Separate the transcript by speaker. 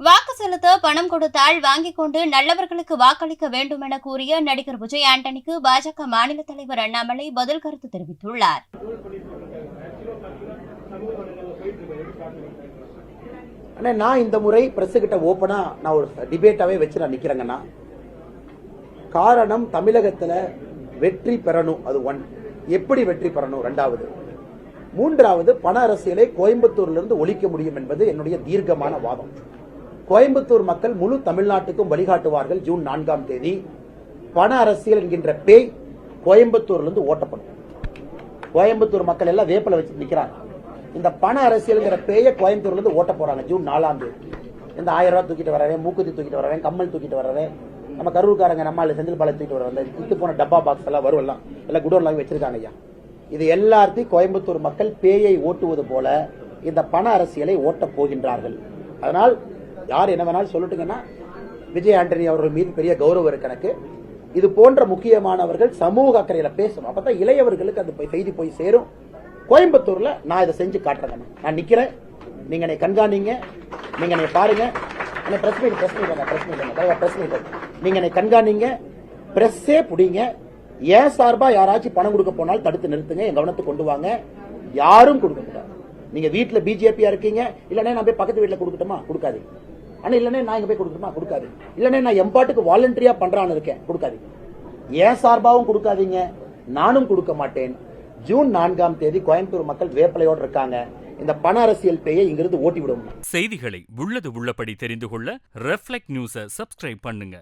Speaker 1: வாக்கு செலுத்த பணம் கொடுத்தால் வாங்கிக் கொண்டு நல்லவர்களுக்கு வாக்களிக்க வேண்டும் என கூறிய நடிகர் விஜய் ஆண்டனிக்கு பாஜக மாநில தலைவர் அண்ணாமலை பதில் கருத்து தெரிவித்துள்ளார்.
Speaker 2: நான் இந்த முறை பிரஸ் கிட்ட ஓப்பனா நான் ஒரு டிபேட்டாவே வச்சு நான் நிக்கிறேங்கன்னா, காரணம் தமிழகத்துல வெற்றி பெறணும், அது ஒன். எப்படி வெற்றி பெறணும் ரெண்டாவது, மூன்றாவது பண அரசியலை கோயம்புத்தூர்ல இருந்து ஒழிக்க முடியும் என்பது என்னுடைய தீர்க்கமான வாதம். கோயம்புத்தூர் மக்கள் முழு தமிழ்நாட்டுக்கும் வழிகாட்டுவார்கள். ஜூன் 4ஆம் தேதி பண அரசியல் என்கின்ற பேய் கோயம்புத்தூர்ல இருந்து ஓட்டப்படும். கோயம்புத்தூர் மக்கள் எல்லாம் வேப்பல வச்சு நிக்கிறாங்க. இந்த பண அரசியல் பேய கோயம்புத்தூர்ல இருந்து ஓட்ட போறாங்க ஜூன் 4ஆம் தேதி. இந்த 1000 ரூபாய் தூக்கிட்டு வரவேன், மூக்குத்தி தூக்கிட்டு வரவேன், கம்மல் தூக்கிட்டு வரவேன், நம்ம கரூர்காரங்க நம்மால செந்தில் பாலை தூக்கிட்டு வரவேன், இத்து போன டப்பா பாக்ஸ் எல்லாம் வரும், எல்லாம் குடோன்ல வச்சிருக்காங்க ஐயா. இது எல்லாத்தையும் கோயம்புத்தூர் மக்கள் பேயை ஓட்டுவது போல இந்த பண அரசியலை ஓட்டப் போகின்றார்கள். அதனால் யார் என்ன வேணாலும் சொல்லட்டுங்கன்னா, விஜய் ஆண்டனி அவர்கள் மீது பெரிய கௌரவம் இருக்கு எனக்கு. இது போன்ற முக்கியமானவர்கள் சமூக அக்கறையில பேசணும். அப்பதான் இளையவர்களுக்கு அந்த செய்தி போய் சேரும். கோயம்புத்தூர்ல நான் இதை செஞ்சு காட்டுறேன். நான் நிக்கிறேன், நீங்க என்னை கண்காணிங்க, நீங்க என்னை பாருங்க. நீங்க என்னை கண்காணிங்க, பிரஸ்ஸே புடிங்க. ஏன் சார்பா யாராச்சும் பணம் கொடுக்க போனாலும் தடுத்து நிறுத்துங்க, என் கவனத்துக்கு கொண்டு வாங்க. யாரும் கொடுக்க கூடாது. நீங்க வீட்டுல பிஜேபியா இருக்கீங்க, இல்லனே நான் போய் பக்கத்து வீட்டுல கொடுக்கட்டுமா, கொடுக்காது. ஆனா இல்லனே நான் இங்க போய் கொடுக்கட்டுமா, கொடுக்காது. இல்லனே நான் எம்பாட்டுக்கு வாலண்டரியா பண்றான்னு இருக்கேன், கொடுக்காது. ஏன் சார்பாவும் கொடுக்காதீங்க, நானும் கொடுக்க மாட்டேன். ஜூன் 4ஆம் தேதி கோயம்புத்தூர் மக்கள் வேப்பலையோடு இருக்காங்க. இந்த பண அரசியல் பேயை இங்கிருந்து ஓட்டி விடும்.
Speaker 3: செய்திகளை உள்ளது உள்ளபடி தெரிந்து கொள்ள ரெஃப்ளெக்ட் நியூஸை சப்ஸ்கிரைப் பண்ணுங்க.